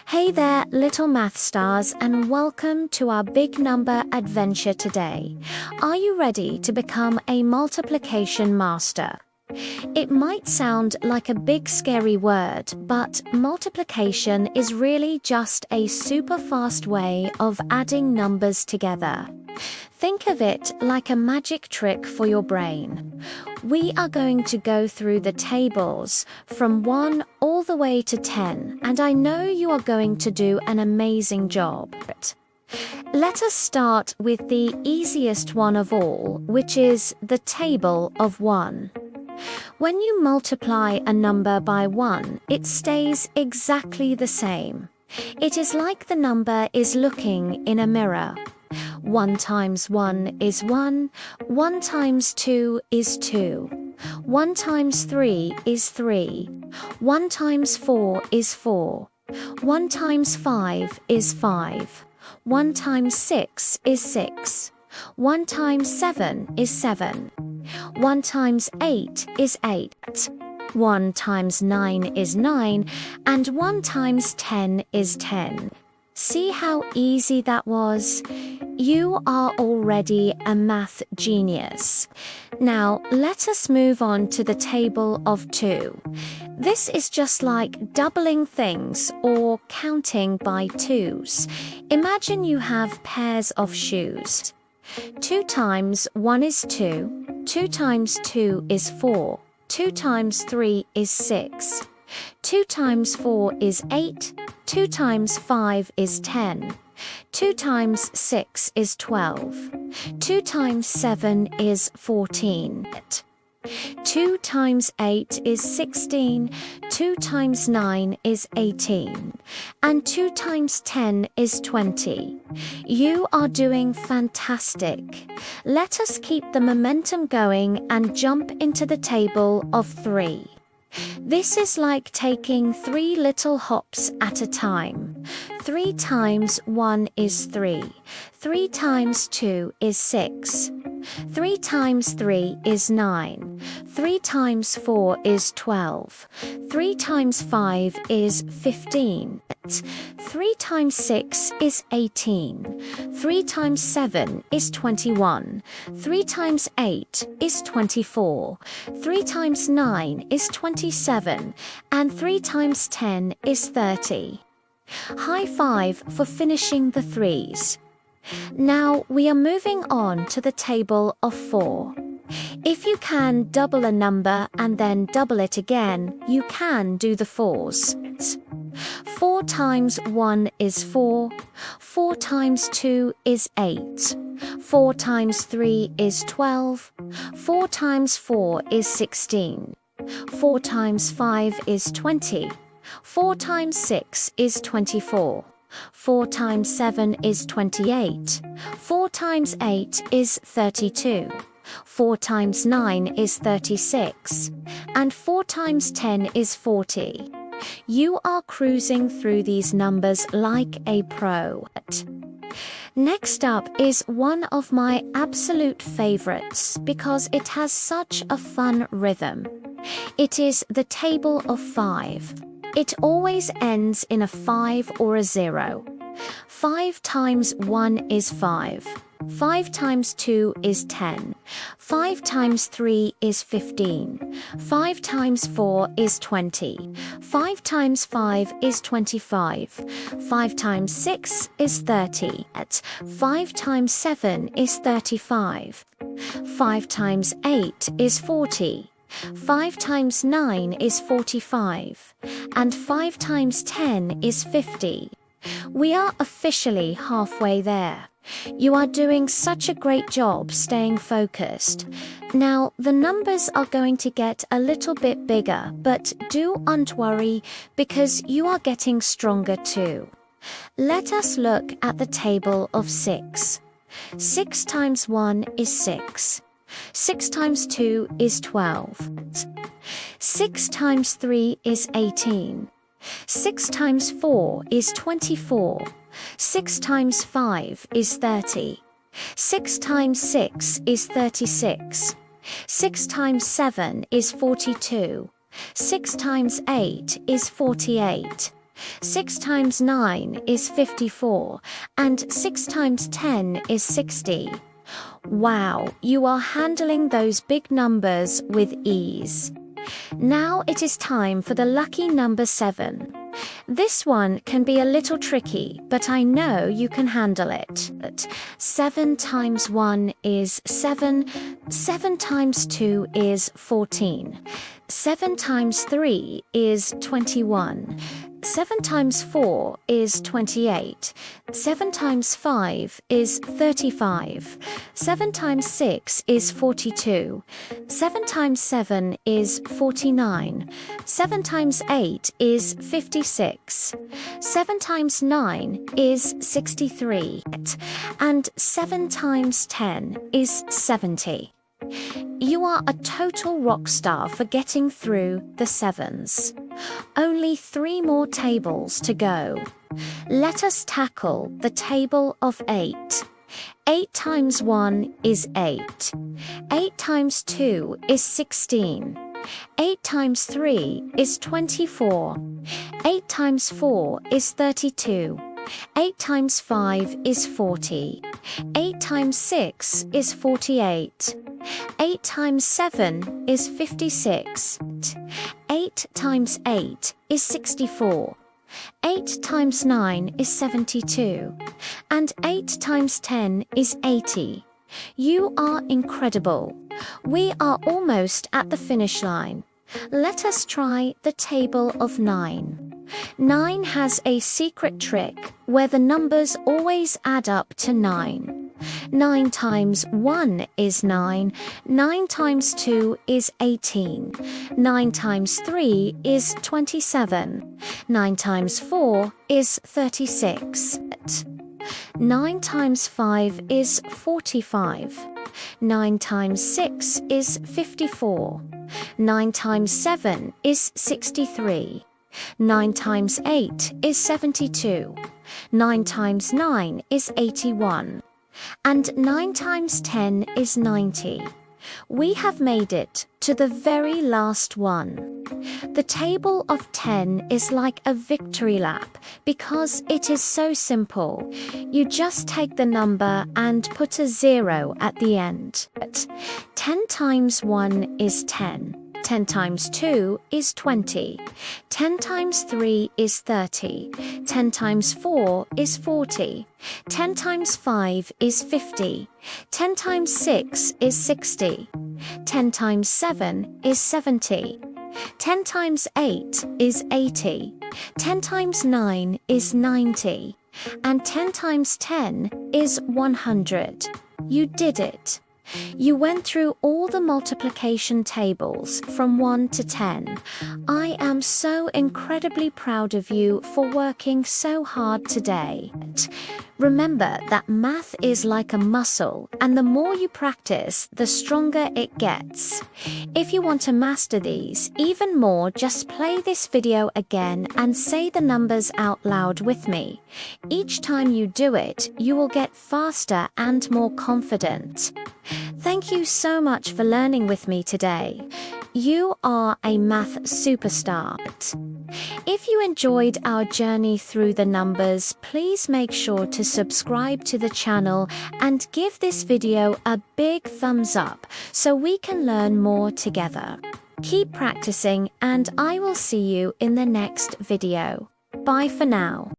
Hey there, little math stars, and welcome to our big number adventure today. Are you ready to become a multiplication master? It might sound like a big scary word, but multiplication is really just a super fast way of adding numbers together. Think of it like a magic trick for your brain. We are going to go through the tables from 1 all the way to 10, and I know you are going to do an amazing job. Let us start with the easiest one of all, which is the table of 1. When you multiply a number by 1, it stays exactly the same. It is like the number is looking in a mirror. 1 times 1 is 1, 1 times 2 is 2, 1 times 3 is 3, 1 times 4 is 4, 1 times 5 is 5, 1 times 6 is 6, 1 times 7 is 7, 1 times 8 is 8, 1 times 9 is 9, and 1 times 10 is 10. See how easy that was? You are already a math genius. Now, let us move on to the table of 2. This is just like doubling things or counting by 2s. Imagine you have pairs of shoes. 2 times 1 is 2, 2 times 2 is 4, 2 times 3 is 6, 2 times 4 is 8, 2 times 5 is 10, 2 times 6 is 12, 2 times 7 is 14, 2 times 8 is 16, 2 times 9 is 18, and 2 times 10 is 20. You are doing fantastic. Let us keep the momentum going and jump into the table of 3. This is like taking 3 little hops at a time. 3 times 1 is 3. 3 times 2 is 6. 3 times 3 is 9. 3 times 4 is 12. 3 times 5 is 15. 3 times 6 is 18. 3 times 7 is 21. 3 times 8 is 24. 3 times 9 is 27. And 3 times 10 is 30. High five for finishing the 3s. Now we are moving on to the table of 4. If you can double a number and then double it again, you can do the 4s. 4 times 1 is 4, 4 times 2 is 8, 4 times 3 is 12, 4 times 4 is 16, 4 times 5 is 20, 4 times 6 is 24, 4 times 7 is 28, 4 times 8 is 32, 4 times 9 is 36, and 4 times 10 is 40. You are cruising through these numbers like a pro. Next up is one of my absolute favorites because it has such a fun rhythm. It is the table of 5. It always ends in a 5 or a 0. 5 times 1 is 5. 5 times 2 is 10. 5 times 3 is 15. 5 times 4 is 20. 5 times 5 is 25. 5 times 6 is 30. 5 times 7 is 35. 5 times 8 is 40. 5 times 9 is 45. And 5 times 10 is 50. We are officially halfway there. You are doing such a great job staying focused. Now, the numbers are going to get a little bit bigger, but don't worry because you are getting stronger too. Let us look at the table of 6. 6 times 1 is 6. 6 times 2 is 12. 6 times 3 is 18. 6 times 4 is 24. 6 times 5 is 30. 6 times 6 is 36. 6 times 7 is 42. 6 times 8 is 48. 6 times 9 is 54, and 6 times 10 is 60. Wow, you are handling those big numbers with ease. Now it is time for the lucky number 7. This one can be a little tricky, but I know you can handle it. 7 times 1 is 7. 7 times 2 is 14. 7 times 3 is 21. 7 times 4 is 28. 7 times 5 is 35. 7 times 6 is 42. 7 times 7 is 49. 7 times 8 is 56. 7 times 9 is 63. And 7 times 10 is 70. You are a total rock star for getting through the 7s. Only 3 more tables to go. Let us tackle the table of 8. 8 times 1 is 8. 8 times 2 is 16. 8 times 3 is 24. 8 times 4 is 32. 8 times 5 is 40. 8 times 6 is 48. 8 times 7 is 56. 8 times 8 is 64. 8 times 9 is 72. And 8 times 10 is 80. You are incredible. We are almost at the finish line. Let us try the table of 9. 9 has a secret trick where the numbers always add up to 9. 9 times 1 is 9. 9 times 2 is 18. 9 times 3 is 27. 9 times 4 is 36. 9 times 5 is 45. 9 times 6 is 54. 9 times 7 is 63. 9 times 8 is 72. 9 times 9 is 81. And 9 times 10 is 90. We have made it to the very last one. The table of 10 is like a victory lap because it is so simple. You just take the number and put a 0 at the end. 10 times 1 is 10. 10 times 2 is 20. 10 times 3 is 30. 10 times 4 is 40. 10 times 5 is 50. 10 times 6 is 60. 10 times 7 is 70. 10 times 8 is 80. 10 times 9 is 90. And 10 times 10 is 100. You did it. You went through all the multiplication tables from 1 to 10. I am so incredibly proud of you for working so hard today. Remember that math is like a muscle, and the more you practice, the stronger it gets. If you want to master these even more, just play this video again and say the numbers out loud with me. Each time you do it, you will get faster and more confident. Thank you so much for learning with me today. You are a math superstar. If you enjoyed our journey through the numbers, please make sure to subscribe to the channel and give this video a big thumbs up so we can learn more together. Keep practicing and I will see you in the next video. Bye for now.